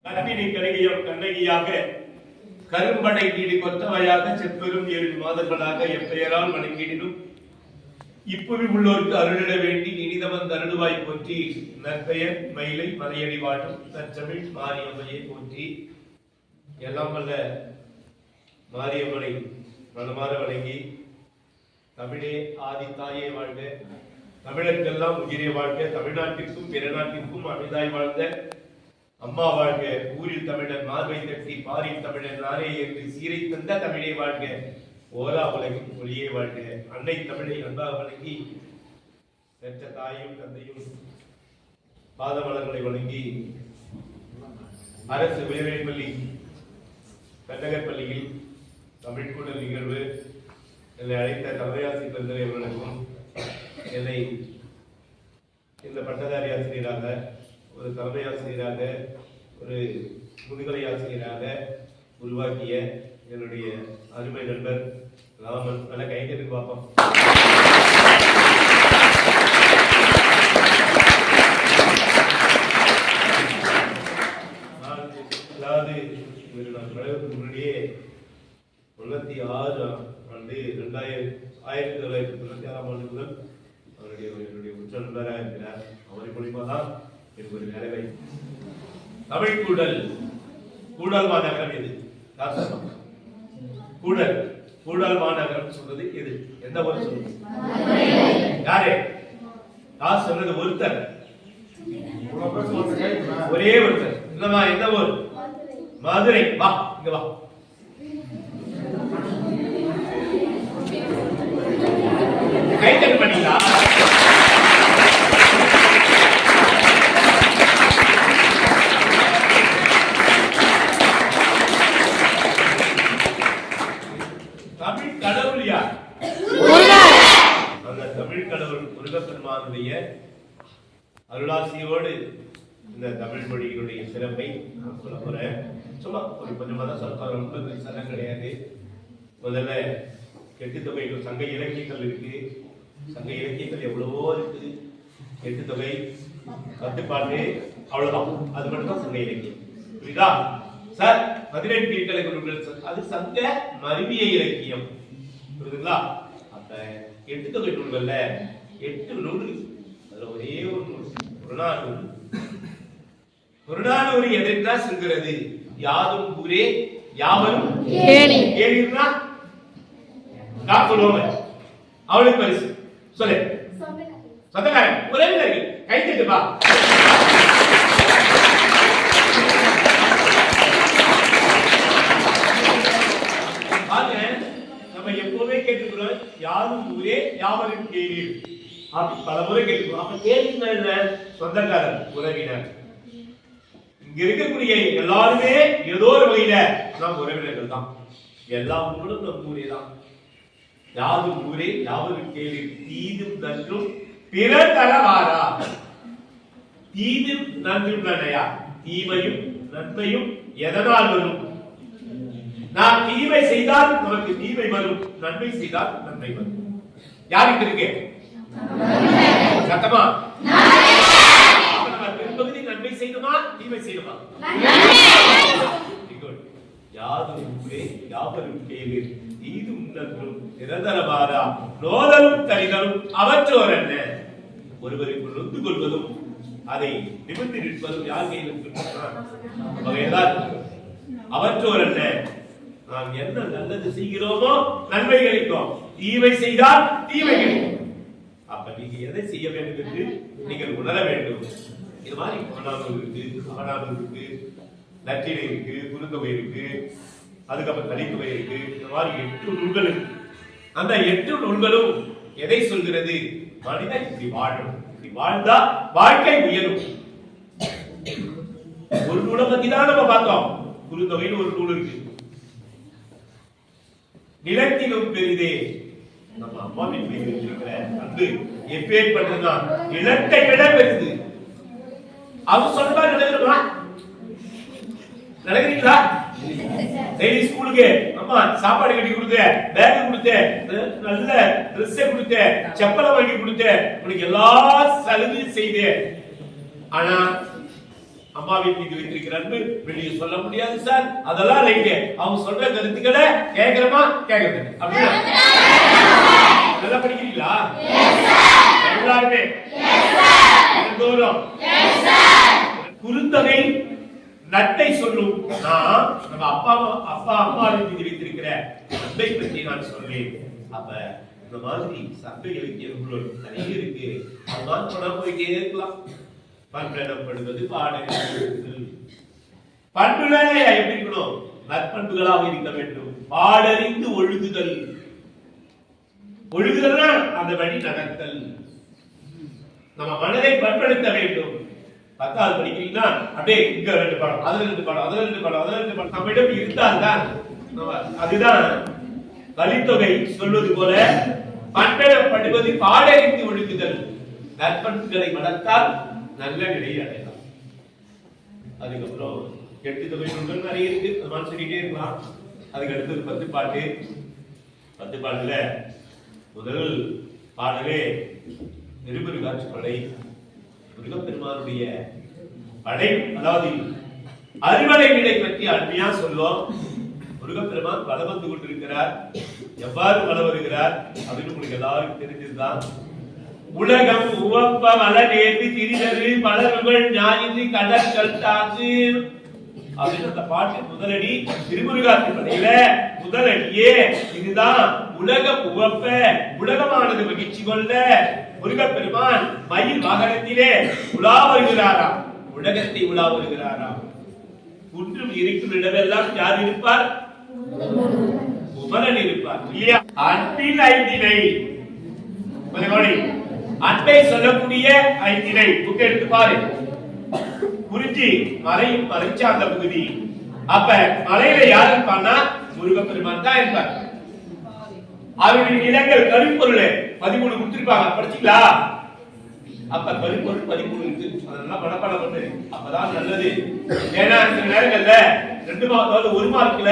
அன்பினை கருகையும் கண்ணகியாக கரும்படை நீடி கொத்தவையாக செப்பெரும் 7 மாதங்களாக எப்பெயரால் வணங்கிடும் இப்புவி உள்ளோருக்கு அருளிட வேண்டி இனிதவன் அருள்வாய் போற்றி நற்பெயர் மயிலை மலையடி வாட்டும் தற்சமிழ் மாரியம்மையை போற்றி எல்லாம் வல்ல மாரியம்மனை மனமாற வணங்கி தமிழே ஆதி தாயே வாழ்க, தமிழருக்கெல்லாம் உயிரே வாழ்க, தமிழ்நாட்டிற்கும் பிற நாட்டிற்கும் அமைதாய் வாழ்ந்த அம்மா வாழ்க, ஊரில் தமிழன் மார்பை தட்டி பாரில் தமிழன் நாரே என்று சீரை தந்த தமிழே வாழ்க, ஓரா உலகின் மொழியே வாழ்க. அன்னை தமிழை அன்பாக வணங்கி பெற்ற தாயும் தந்தையும் பாதமலர்களை வணங்கி அரசு உயர்நிலைப்பள்ளி கண்டகப்பள்ளியில் தமிழ் கூடல் நிகழ்வு என்னை அழைத்த தலைமையாசி பெருந்தகை அவர்களுக்கும் என்னை இந்த பட்டதாரி ஆசிரியராக, ஒரு தலைமை ஆசிரியராக, ஒரு முதுகலை ஆசிரியராக உருவாக்கிய என்னுடைய அருமை நண்பர் ராமன், நல்ல கைத்தறி பார்ப்போம். அதாவது நான் கடவுளுக்கு முன்னாடியே 96 ஆண்டு 1996 ஆண்டு முதல் என்னுடைய உச்ச நண்பராக இருக்கிறார். அவரை மூலியமா தான் எனக்கு ஒரு வேலை. தமிழ் கூடல் கூடல் மாநகரம் எது? கூடல் கூடல் மாநகரம் சொல்றது எது? எந்த ஊர் சொல்லுங்க? யாரு? காசு சொல்றது ஒருத்தர், ஒரே ஒருத்தர். இல்லமா எந்த ஊர்? மதுரை. வா இங்க வா. கைத்தறி பண்ணீங்களா? தமிழ் கடவுள் யார்? அந்த தமிழ் கடவுள் முருகப்பெருமானுடைய அருளாசியோடு இந்த தமிழ் மொழியினுடைய சிறப்பை நான் சொல்ல போறேன். சும்மா ஒரு கொஞ்சமா தான் சொல்ல, ரொம்ப சட்டம் கிடையாது. முதல்ல எட்டுத்தொகை சங்க இலக்கியங்கள் இருக்கு. சங்க இலக்கியங்கள் எவ்வளவோ இருக்கு. எட்டுத்தொகை, கட்டுப்பாட்டு, அவ்வளவுதான். அது மட்டும் தான் சங்க இலக்கியம். புரியுதா சார்? 18 கீழ்கலை நூல்கள் அது சங்க மருவிய இலக்கியம். புரியுதுங்களா? அப்ப எட்டுத்தொகை நூல்கள்ல 8 நூல், அதுல ஒரே ஒரு நூல் புறநானூறு. புறநானூறு எதைத்தான் சொல்கிறது? யாதும் ஊரே யாவரும் கேளீர்னா அவளுக்கு பரிசு சொல்லு. சொந்தக்காரன் உறவினர்கள் கை தட்டுப்பா. நம்ம எப்பவுமே கேட்டுக்கிறோம் யாரும் ஊரே யாவரும் கேளீர். அப்படி பல முறை கேட்டுக்கிறோம். அப்ப கேள்வி சொந்தக்காரன் உறவினர். இங்க இருக்கக்கூடிய எல்லாருமே ஏதோ ஒரு வகையில நம் உறவினர்கள் தான். எல்லா ஊர்களும் நம் ஊரே தான். யாதும் ஊரே யாவரும் கேளீர் தீதும் நன்றும் பிறர் தரவாரா. தீதும் நன்றும் நன்மையா? தீமையும் நன்மையும் எதனால் வரும்? நாம் தீமை செய்தால் நமக்கு தீமை வரும், நன்மை செய்தால் நன்மை வரும். யாருக்கு இருக்கு சத்தமா? பெரும்பகுதி நன்மை செய்யணுமா தீமை செய்யணுமா? யாதும் ஊரே யாவரும் கேளீர் தீதும் நன்றும் நிரந்தரமாரா நோதலும் தரிதலும் அவற்றோர் என்ன. ஒருவருக்கு நொந்து கொள்வதும் அதை நிமிர்ந்து நிற்பதும் யார் கையில் அவற்றோர் என்ன. நாம் என்ன நல்லது செய்கிறோமோ நன்மை கிடைக்கும், தீமை செய்தால் தீமை கிடைக்கும். அப்ப நீங்க எதை செய்ய வேண்டும் என்று நீங்கள் உணர வேண்டும். இது மாதிரி புறநானூறு இருக்கு, அகநானூறு இருக்கு, நற்றிணை இருக்கு, குறுந்தொகை இருக்கு, அதுக்கப்புறம் தனித்தொகை இருக்கு. இந்த மாதிரி 8 நூல்கள் இருக்கு. அந்த 8 நூல்களும் எதை சொல்கிறது? மனிதன் இப்படி வாழும், இப்படி வாழ்ந்தா வாழ்க்கை உயரும். ஒரு நூலை பத்தி தான் நம்ம பார்த்தோம். குறுந்தொகைன்னு ஒரு நூல் இருக்கு. நிலத்திலும் பெரிதே. நம்ம அம்மா வீட்டில் இருக்கிற அன்பு எப்பேற்பட்டதுதான், நிலத்தை விட பெரிது. அவங்க சொல்றா நடக்கிறா? நடக்கிறீங்களா? டெய்லி ஸ்கூலுக்கு அம்மா சாப்பாடு கட்டி கொடுத்து, பேக் கொடுத்து, நல்ல ட்ரெஸ் கொடுத்து, செப்பலை வாங்கி கொடுத்து, உனக்கு எல்லா சலுகையும் செய்து. ஆனா அம்மாவின் மீது வைத்திருக்கிற அன்பு வெளியே சொல்ல முடியாது சார். அதெல்லாம் ரைட்டு. அவங்க சொல்ற கருத்துக்களை கேட்கிறோமா கேட்கறது அப்படின்னா நல்லா படிக்கிறீங்களா எல்லாருமே? குறுந்தொகை நட்டை சொல்லும் நான் நம்ம அம்மாவின் மீது வைத்திருக்கிற அன்பை பற்றி நான் சொல்றேன். அப்ப இந்த மாதிரி சங்க இலக்கியங்கள் நிறைய இருக்கு. அதுதான் சொன்னா போயிட்டே இருக்கலாம். பண்பெனப்படுவது பாடல் பண்புகளே எப்படி இருக்கணும்? நற்பண்புகளாக இருக்க வேண்டும். பாடறிந்து ஒழுகுதல். ஒழுகுதல்னா அந்த வழி நடத்தல். நம்ம மனதை பண்படுத்த வேண்டும். 10வது படிக்கிறீங்கன்னா அப்படியே இங்க 2 பாடம், அதுல 2 பாடம், அதுல 2 பாடம், அதுல 2 பாடம் நம்மிடம் இருந்தால்தான் அதுதான் கலித்தொகை சொல்வது போல பண்பெனப்படுவது பாடறிந்து ஒழுகுதல். நற்பண்புகளை வளர்த்தால் நல்ல நிலையை அடையலாம். அதுக்கப்புறம் 8 தொகை நூல்கள் நிறைய இருக்கு. அது சொல்லிட்டே இருக்கலாம். அதுக்கு அடுத்தது 10 பாட்டு. 10 பாட்டுல முதல் பாடலே திருமுருகாட்சி படை. முருகப்பெருமானுடைய படை, அதாவது அறுவடை நிலை பற்றி அருமையா சொல்லும். முருகப்பெருமான் வலம் வந்து கொண்டிருக்கிறார். எவ்வாறு வலம் வருகிறார் அப்படின்னு உங்களுக்கு எல்லாருக்கும் தெரிஞ்சதுதான். உலகம் உவப்ப வள நேர்ந்து திரிதரு பலர்கள் ஞாயிற்று கடற்கல் தாங்கு அப்படின்னு அந்த பாட்டு முதலடி. திருமுருகாட்சி படையில முதலடியே இதுதான். உலகம் உவப்ப, உலகமானது மகிழ்ச்சி கொள்ள முருகப்பெருமான் மயில் வாகனத்திலே உலா வருகிறாராம். உலகத்தை உலா வருகிறாராம். குன்றும் இருக்கும் இடமெல்லாம் யார் இருப்பார்? குமரன் இருப்பார் இல்லையா? அன்பின் ஐந்தினை, அன்பை சொல்லக்கூடிய ஐந்தினை புக் எடுத்து பாரு. குறிஞ்சி மலையும் மறைச்சார்ந்த பகுதி. அப்ப மலையில யாரு இருப்பான்னா முருகப்பெருமான் தான் இருப்பார். அவருடைய நிலங்கள் கருப்பொருள் 13 கொடுத்திருப்பாங்க. படிச்சீங்களா? அப்ப கருப்பொருள் 13 இருக்கு. அதெல்லாம் பணப்படம் பண்ணு. அப்பதான் நல்லது. ஏன்னா சில நேரங்கள்ல 2 மார்க் 1 மார்க்ல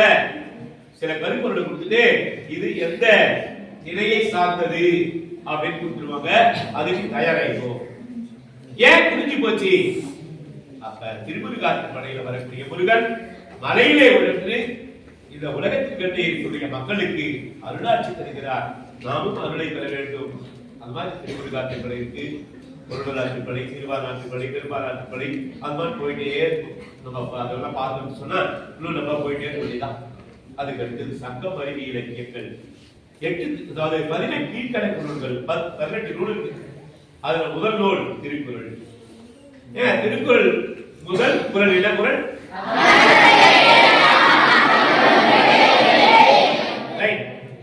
சில கருப்பொருளை கொடுத்துட்டு இது எந்த நிலையை சார்ந்தது அப்படின்னு கொடுத்துருவாங்க. அதுக்கு தயாராகும். ஏன் புரிஞ்சு போச்சு? அப்ப திருமுருகாற்று படையில வரக்கூடிய முருகன் மலையிலே உழன்று இந்த உலகத்தில் கண்டு இருக்கக்கூடிய மக்களுக்கு அருளாட்சி தருகிறார். நாமும் அருளை பெற வேண்டும். அது மாதிரி திருமுருகாற்று படை இருக்கு, பொருளாட்சி படை, திருவாராட்சி படை, பெரும்பாலாட்சி படை, அது மாதிரி போயிட்டே இருக்கும். நம்ம அதெல்லாம் பார்த்தோம்னு சொன்னா இன்னும் நம்ம போயிட்டே இருக்க வேண்டியதான். அதுக்கு அடுத்தது சங்கம் அறிவி இலக்கியங்கள் 8, அதாவது 18 கீழ்கணக்கு நூல்கள் 18 நூல் இருக்கு. அதுல முதல் நூல் திருக்குறள். ஏன் திருக்குறள் முதல் குறள் என்ன குறள்?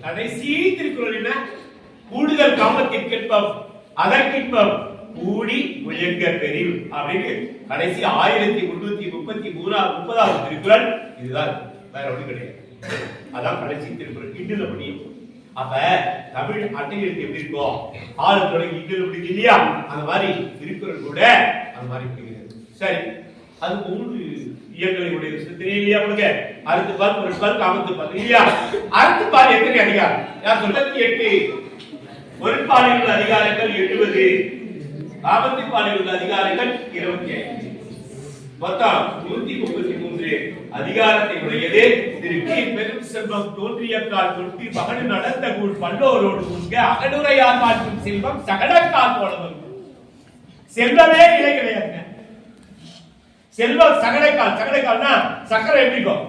கடைசி திருக்குறள் என்ன? கூடுதல் காமத்திற்கேற்பம் அதற்கேற்பம் கூடி முயங்க பெரில் அப்படின்னு கடைசி 1333வது திருக்குறள். இதுதான், வேற ஒன்றும் கிடையாது. அதான் கடைசி திருக்குறள். இண்டுல முடியும். அப்ப தமிழ் அட்டைகளுக்கு எப்படி இருக்கும்? ஆளு தொடங்கி இண்டுல முடியும் இல்லையா? அந்த மாதிரி திருக்குறள் கூட அந்த மாதிரி முடிகிறது. சரி, அது 3 இயல்களுடைய தெரியலையா உங்களுக்கு? அறுத்துப்பால், பொருட்பால், காமத்துப்பால் இல்லையா? அறுத்துப்பால் எத்தனை அதிகாரம்? 98. பொருட்பாலில் உள்ள அதிகாரங்கள் 70. காமத்துப்பாலில் உள்ள அதிகாரங்கள் 25. மொத்தம் 133 அதிகாரத்தை உடையது திருப்பி. பெரும் செல்வம் தோன்றிய கால் தொட்டி மகன் நடந்த கூழ் பல்லோரோடு உங்க அகடுரையார் மாற்றும் செல்வம் சகடக்கால் போல வரும். செல்வமே நிலை கிடையாதுங்க. செல்வம் சகடைக்கால். சகடைக்கால்னா சக்கரை எப்படி இருக்கும்?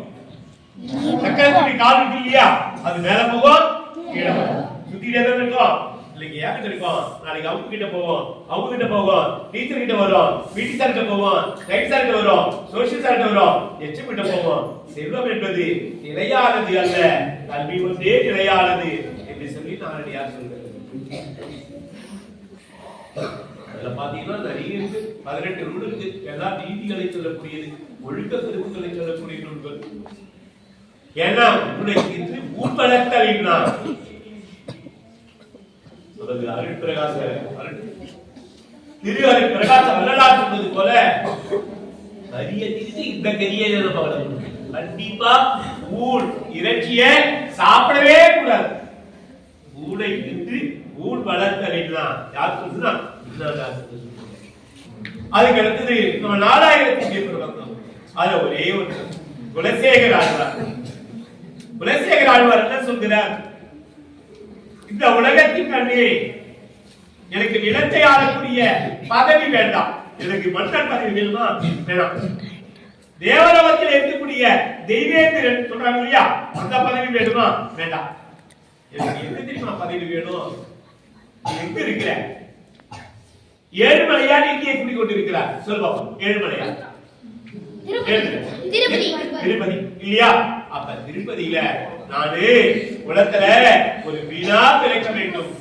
சக்கரை துணி கால் இருக்கு இல்லையா? அது மேல போகும், கீழே போகும், சுத்திட்டே தான் இருக்கும். இல்லைங்க யாருக்கு இருக்கும்? நாளைக்கு அவங்க கிட்ட போவோம், அவங்க கிட்ட போவோம், டீச்சர் கிட்ட வரும், பிடி சார் கிட்ட போவோம், ரைட் சார் கிட்ட வரும், சோசியல் சார் கிட்ட வரும், எச்எம் கிட்ட போவோம். செல்வம் என்பது நிலையானது அல்ல, கல்வி ஒன்றே நிலையானது என்று சொல்லி நான் யார் சொல்றேன். அதுல பாத்தீங்கன்னா நிறைய இருக்கு. 18 நூல் இருக்கு. எல்லா நீதிகளை சொல்லக்கூடியது, ஒழுக்க கருத்துக்களை சொல்லக்கூடிய நூல்கள். ஏன்னா உன்னைக்கு ஊர் வளர்த்தலின்னா அருள் பிரகாச திரு அருள் பிரகாச வள்ளலார் சொன்னது போல கரிய திரித்து இந்த கரியை நம்ம வளர்க்கணும். கண்டிப்பா ஊழ் இறைச்சிய சாப்பிடவே கூடாது. ஊழை இருந்து ஊழ் வளர்த்தலின்னா யார் சொல்லுனா? அதுக்கு அடுத்தது நம்ம 4000 வந்தோம். அதுல ஒரே ஒரு குலசேகர ஆழ்வார். குலசேகர ஆழ்வார் என்ன சொல்கிறார்? இந்த உலகத்தின் கண்ணே எனக்கு நிலத்தை ஆளக்கூடிய பதவி வேண்டாம், எனக்கு மன்னர் பதவி வேணுமா? வேணாம். தேவலோகத்தில் இருக்கக்கூடிய தெய்வேந்திரன் சொல்றாங்க இல்லையா, அந்த பதவி வேணுமா? வேண்டாம். எனக்கு எங்க தெரியுமா பதவி வேணும்? எங்க இருக்கிற? ஏழுமலையா நீங்க எப்படி கொண்டு இருக்கிறார்? சொல்லுவோம். ஏழுமலையா? திருப்பதி இல்லையா? அப்ப திருப்பதியில நானு உலகத்துல ஒரு வீணா பிறக்க வேண்டும்.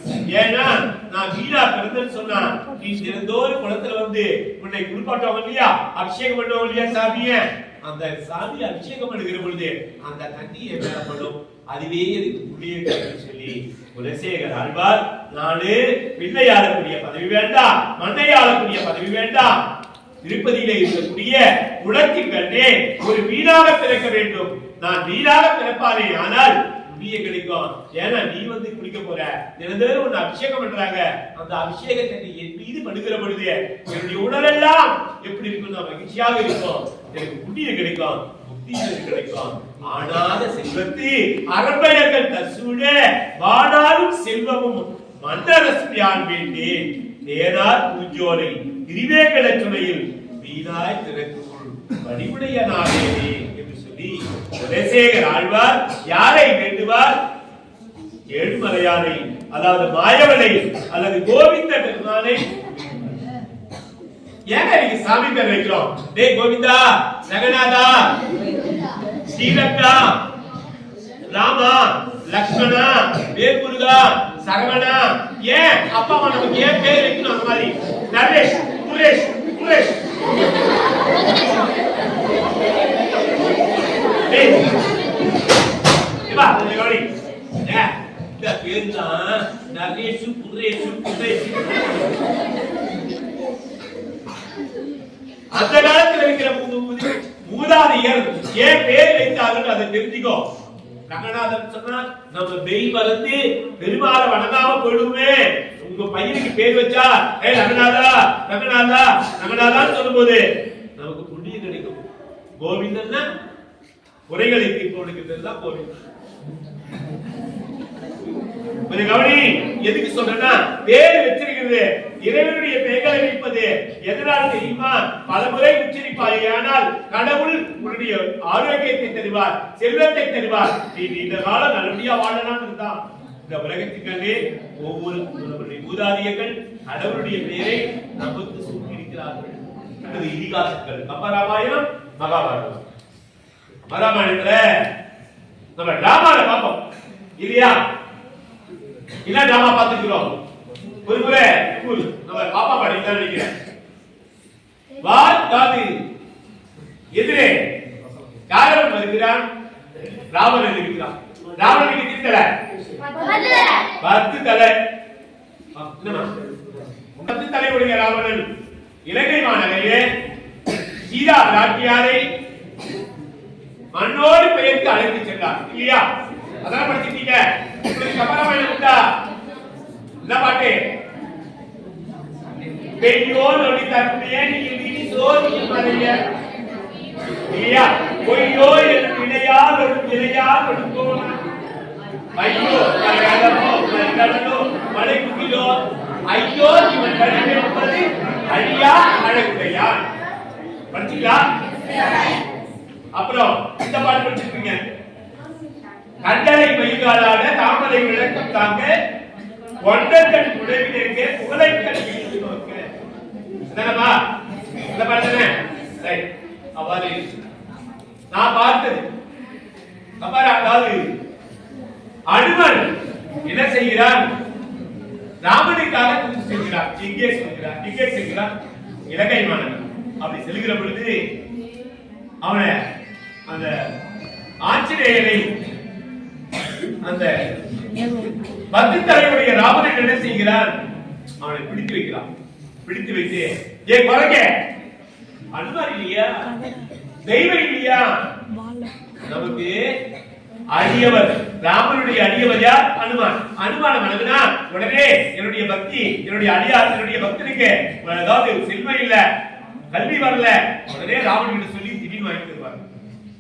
ஏன்னா நான் வீணா பிறந்தேன்னு சொன்னா நீ தினந்தோறும் குளத்துல வந்து உன்னை குளிப்பாட்டுவாங்க இல்லையா, அபிஷேகம் பண்ணுவாங்க இல்லையா சாமிய, அந்த சாமி அபிஷேகம் பண்ணுகிற பொழுது அந்த தண்ணியை மேலப்படும், அதுவே எனக்கு புள்ளிய சொல்லி குலசேகர ஆழ்வார் நானு பிள்ளை ஆளக்கூடிய பதவி வேண்டாம், மண்ணை ஆளக்கூடிய பதவி வேண்டாம், திருப்பதியில இருக்கக்கூடிய குளத்தின் கண்ணே ஒரு வீணாக பிறக்க வேண்டும். நான் வீணாக பிறப்பானே ஆனால் புண்ணிய கிடைக்கும். ஏன்னா நீ வந்து குளிக்க போற, தினந்தோறும் ஒன்னு அபிஷேகம் பண்றாங்க, அந்த அபிஷேகத்தை நீ என் மீது பண்ணுகிற பொழுது என்னுடைய உடலெல்லாம் எப்படி இருக்கும்? மகிழ்ச்சியாக இருக்கும், எனக்கு புண்ணியம் கிடைக்கும், முக்தி கிடைக்கும். ஆனாத செல்வத்து அரம்பையர்கள் தசூழ வாடாலும் செல்வமும் மன்னரசுயான் வேண்டேன் நேரார் பூஜோரை திரிவேகட துணையில் வீணாய் திறக்குள் வடிவுடைய நாளே என்று சொல்லி குலசேகர ஆழ்வார் யாரை வேண்டுவார்? ஏழுமலையானை, அதாவது மாயவனை அல்லது கோவிந்த பெருமானை. ஏங்க நீங்க சாமி பேர் வைக்கிறோம்? டே கோவிந்தா, ஜெகநாதா, ஸ்ரீரங்கா, ராமா, லக்ஷ்மணா, வேல்முருகா, சரவணா, ஏன் அப்பா அம்மா நமக்கு ஏன் பேர் வைக்கணும்? அந்த மாதிரி நரேஷ், குரேஷ், குரேஷ், இந்த பேர் தான் நரேஷ், குரேஷ், குரேஷ். அந்த காலத்தில் இருக்கிற மூதாதையர் ஏன் பேர் வைத்தார்கள் அதை தெரிஞ்சுக்கோ. ரங்கநாதன் சொன்னா நம்ம மெய் மறந்து பெருமாளை வணங்காம போயிடுமே. உங்க பையனுக்கு பேர் வச்சா ரங்கநாதா ரங்கநாதா ரங்கநாதான்னு சொல்லும் போது நமக்கு புண்ணியம் கிடைக்கும். கோவிந்தன்னா குறைகளை தீர்ப்பவனுக்கு கோவிந்தன். கொஞ்சம் கவனி, எதுக்கு சொல்றேன்னா பேர் வச்சிருக்கிறது இறைவனுடைய பெயர்களை வைப்பது எதனால் தெரியுமா? பலமுறை உச்சரிப்பாய், ஆனால் கடவுள் உன்னுடைய ஆரோக்கியத்தை தருவார், செல்வத்தை தருவார், நீ நீண்ட காலம் நல்லபடியா வாழலாம் இருந்தான். இந்த உலகத்திற்காக ஒவ்வொரு மூதாதியர்கள் கடவுளுடைய பெயரை நமக்கு சூட்டியிருக்கிறார்கள். அது இதிகாசங்கள். கம்பராமாயணம், மகாபாரதம். மகாபாரதத்துல நம்ம டிராமால பார்ப்போம் இல்லையா? இல்ல டிராமா பார்த்துக்கிறோம். ஒரு முறை நம்ம பாப்பா படித்தான் நினைக்கிறேன். காது எதிரே காரணம் இருக்கிறான், ராவணன் இருக்கிறான். ராவணனுக்கு எத்தனை தலை? 10 தலை. 10 தலையுடைய ராவணன் இலங்கை மாநகரிலே சீதா பிராட்டியாரை மண்ணோடு பெயர்த்து அழைத்து சென்றார் இல்லையா? அதெல்லாம் படிச்சிட்டீங்க. கம்பராமாயணம் உண்டா? என்ன பாட்டு? பெய்யோன் ஒளி தன்மையே நீ சோதிய மறைய இல்லையா? பொய்யோ என் வினையால் ஒரு வினையால் கொடுக்கும் ஐயோ கடலோ கடலோ மழை குகிலோ ஐயோ இவன் கழிப்பது அழியா அழகுடையான். படிச்சீங்களா? அப்புறம் இந்த பாட்டு படிச்சிருக்கீங்க. கண்டலை மயிலாட தாமரை விளக்கம் தாங்க ஒன்றன் உடவினருக்கு புகழை கல்வி நோக்க. என்னப்பா இந்த பாட்டு ரைட். அவ்வாறு நான் பார்த்தது அதாவது அனுமன் என்ன செய்கிறான்? ராமனுக்காக தூது செல்கிறார். எங்கே செல்கிறார்? எங்கே செல்கிறார்? இலங்கை மாநகரம். அப்படி செல்கிற பொழுது அவனை அந்த ஆஞ்சநேயரை அந்த 10 தலையுடைய ராவணன் என்ன செய்கிறான்? அவனை பிடித்து வைக்கிறான். பிடித்து வைத்து ஏ குறைங்க, அனுமார் இல்லையா, தெய்வம் இல்லையா, நமக்கு அடியவர், ராமனுடைய அடியவர் யார்? அனுமான். அனுமான வணங்குனா உடனே என்னுடைய பக்தி, என்னுடைய அடியார், என்னுடைய பக்தனுக்கு ஏதாவது செல்வம் இல்ல, கல்வி வரல உடனே ராவணன் கிட்ட சொல்லி திடீர்னு வாங்கி தருவாங்க.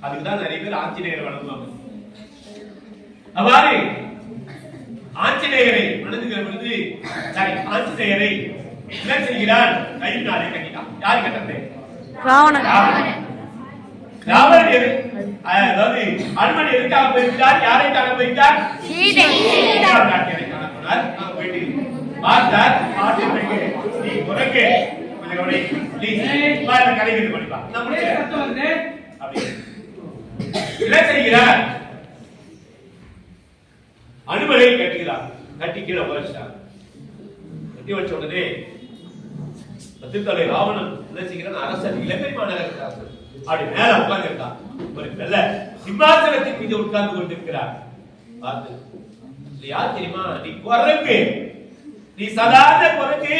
அதுக்குதான் நிறைய பேர் ஆஞ்சநேயரை வணங்குவாங்க. அவ்வாறு ஆஞ்சநேயரை வணங்குகிற பொழுது ஆஞ்சநேயரை என்ன செய்கிறான்? கையினாலே கட்டினான். யாரு கட்டது? ராவணன். ராவணன் அதாவது அனுமன் எதுக்காக போயிருக்கிறார்? யாரை காண போயிருக்கார்? நாட்டியரை காண போனார். போயிட்டு பார்த்தார். நீ உனக்கு கலைஞர் படிப்பா அப்படி என்ன செய்கிறார்? அனுமனை கட்டுகிறார். கட்டி கீழே வச்சார். கட்டி வச்ச உடனே பத்திரத்தலை ராவணன் என்ன செய்கிறான்? அரசர் இலங்கை மாநகரத்தில் அப்படி மேல உட்கார்ந்து இருக்கான். ஒரு வெள்ள சிம்மாசனத்தின் மீது உட்கார்ந்து கொண்டிருக்கிறார். பார்த்து யார் தெரியுமா? நீ குரங்கு, நீ சாதாரண குரங்கு,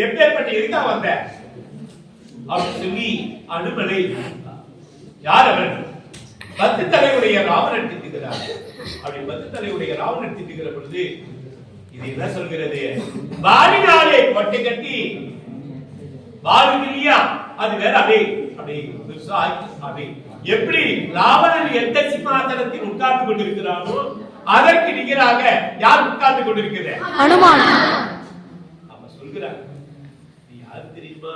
எப்பேற்பட்ட இருக்கா வந்த அப்படின்னு சொல்லி அனுமனை யார் அவன்? பத்து தலையுடைய ராவணன் திட்டுகிறார். அப்படி பத்து தலையுடைய ராவணன் திட்டுகிற பொழுது இது என்ன சொல்கிறது? வாளினாலே கொட்டை கட்டி வாழு இல்லையா அது வேற அப்படி எப்படி ராவணன் எந்த சிம்மாசனத்தில் உட்கார்ந்து கொண்டிருக்கிறானோ அதற்கு நிகராக யார் உட்கார்ந்து கொண்டிருக்கிறது? அனுமான். அப்ப சொல்கிறார், நீ யாரு தெரியுமா?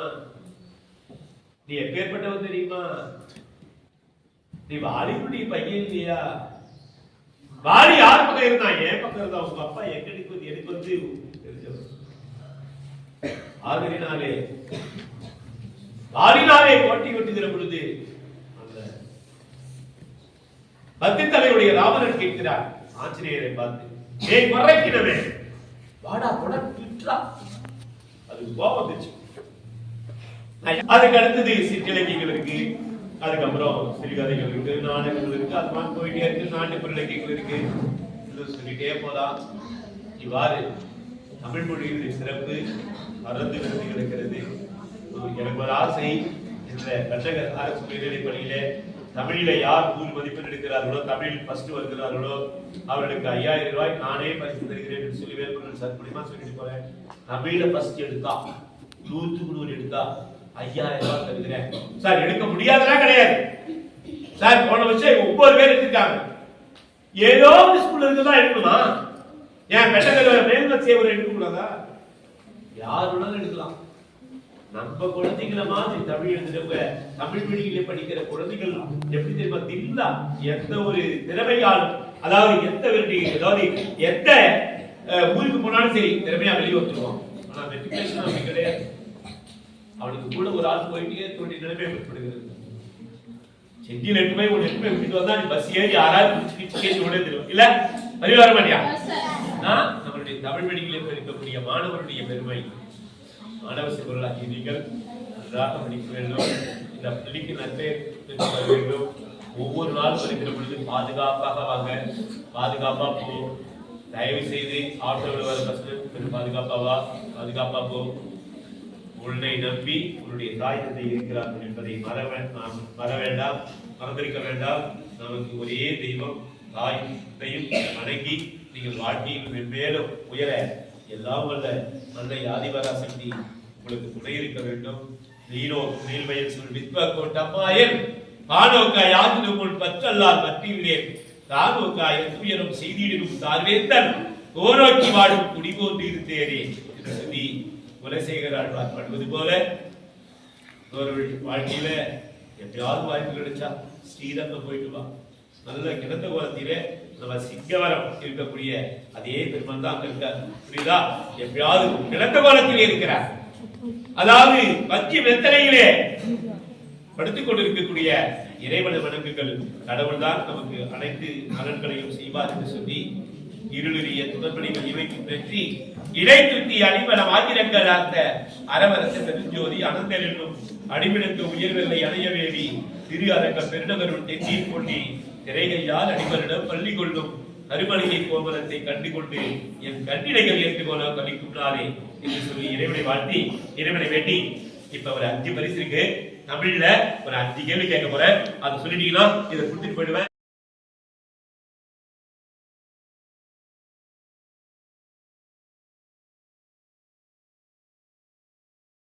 நீ எப்பேற்பட்டவன் தெரியுமா? நீ வாலிபுடைய பையன் இல்லையா? வாலி யார் பக்கம் இருந்தா? என் பக்கம் இருந்தா. உங்க அப்பா எனக்கு வந்து தெரிஞ்சவர். ஆதரினாலே வாலினாலே கோட்டை வெட்டுகிற பொழுது அந்த பத்து தலையுடைய ராவணன் கேட்கிறார் ஆஞ்சநேயரை பார்த்து, ஏய் குறைக்கினவே வாடா கொடா. அது கோபம் வந்துச்சு. அதுக்கு அடுத்தது சிற்றிலக்கியங்கள் இருக்கு, அதுக்கப்புறம் சிறுகதைகள் இருக்கு, நாடகங்கள் இருக்கு, அது மாதிரி போயிட்டே இருக்கு. நாட்டுப்புற இலக்கியங்கள் இருக்கு. சொல்லிட்டே போலாம். இவ்வாறு தமிழ் மொழியுடைய சிறப்பு மறந்து கிடக்கிறது. எனக்கு ஒரு ஆசை, இந்த கட்டகர் அரசு உயர்நிலைப் பள்ளியிலே தமிழில யார் 100 மதிப்பெண் எடுக்கிறார்களோ, தமிழ் ஃபர்ஸ்ட் வருகிறார்களோ அவர்களுக்கு 5000 ரூபாய் நானே பரிசு தருகிறேன் என்று சொல்லி வேறுபடுற சார் மூலியமா சொல்லிட்டு போறேன். தமிழில ஃபர்ஸ்ட் எடுத்தா 100 எடுத்தா 5000 ரூபாய் தருகிறேன் சார். எடுக்க முடியாதெல்லாம் கிடையாது சார். போன வருஷம் 9 பேர் எடுத்துட்டாங்க. ஏதோ ஒரு ஸ்கூல்ல இருந்துதான் எடுக்கணுமா? ஏன் பெட்டகர் மேல்மத் சேவரை எடுக்க கூடாதா? யார் வேணாலும் எடுக்கலாம். நம்ம குழந்தைகளை மாதிரி தமிழ் எழுதுறவங்க, தமிழ் வழியில படிக்கிற குழந்தைகள் எப்படி தெரியுமா? தில்லா எந்த ஒரு திறமையாலும், அதாவது எந்த ஊருக்கு போனாலும் சரி திறமையா வெளியே வந்துருவான். ஆனா மெட்ரிகுலேஷன் அப்படி கிடையாது. அவனுக்கு கூட ஒரு ஆள் போயிட்டே தோண்டி நிலைமை ஏற்படுகிறது. செட்டியில் 8 போய் 1 8 போய் விட்டுட்டு வந்தா நீ பஸ் ஏறி யாராவது கேட்டு ஓட தெரியும் இல்ல? பரிவார மாட்டியா? நம்மளுடைய தமிழ் வழியில இருக்கக்கூடிய மாணவருடைய பெருமை. மாணவ சிறுவர்களாகிய நீங்கள் நன்றாக படிக்க வேண்டும். இந்த பள்ளிக்கு நன்மை பெற்று வேண்டும். ஒவ்வொரு நாளும் வருகிற பொழுது பாதுகாப்பாக வாங்க, பாதுகாப்பா போ. தயவு செய்து ஆட்டோவில் வர பஸ் பாதுகாப்பா போ. உன்னை நம்பி உன்னுடைய தாய் தந்தை இருக்கிறார்கள் என்பதை மற வேண்டாம், மறந்திருக்க வேண்டாம். நமக்கு ஒரே தெய்வம் தாயையும் வணங்கி நீங்கள் வாழ்க்கையில் மென்மேலும் உயர எல்லாம் வல்ல அன்னை ஆதிபராசக்தி உங்களுக்கு துணை இருக்க வேண்டும். நீனோ நீள்வயல் சொல் வித்வகோட்டம்மாயன் பானோக்காய் ஆதிலும் உன் பற்றல்லால் மற்றியுள்ளேன் தானோக்காய் துயரும் செய்தியிடும் தார்வேந்தன் ஓரோக்கி வாடும் குடிபோன்று இருந்தேனே என்று சொல்லி குலசேகரால் பாடுவது போல வாழ்க்கையில எப்பயாவது வாய்ப்பு கிடைச்சா ஸ்ரீரங்கம் போயிட்டு வா. நல்ல கிடந்த கோலத்திலே நம்ம சிங்கவரம் இருக்கக்கூடிய அதே பெருமாள் தான் அங்க இருக்கார். புரியுதா? எப்பயாவது கிடந்த கோலத்திலே இருக்கிறார். அதாவது பச்சை வெத்தலையிலே படுத்துக் கொண்டிருக்கக்கூடிய இறைவனை வணங்குகள். கடவுள் தான் நமக்கு அனைத்து நலன்களையும் செய்வார் என்று சொல்லி இருளுரிய துணர்படிகள் இவைக்கு பெற்றி இடை துத்தி அடிமலம் ஆகிரங்கள் அந்த அரவரச பெருஞ்சோதி அனந்தல் என்னும் அடிமிடத்து உயர்வெல்லை அணைய வேண்டி திரு அரங்க பெருநகருள் தென்னில் கொண்டி திரைகையால் அடிமரிடம் பள்ளி கொள்ளும் கருமணியை கோபுரத்தை கண்டு கொண்டு என் கண்ணிடைகள் ஏற்றுக்கொள்ள கழிக்கும் நாளே என்று சொல்லி இறைவனை வாழ்த்தி இறைவனை வேண்டி இப்ப ஒரு 5 பரிசு இருக்கு. தமிழ்ல ஒரு 5 கேள்வி கேட்க போறேன். அதை சொல்லிட்டீங்கன்னா இதை கொடுத்துட்டு போயிடுவேன்.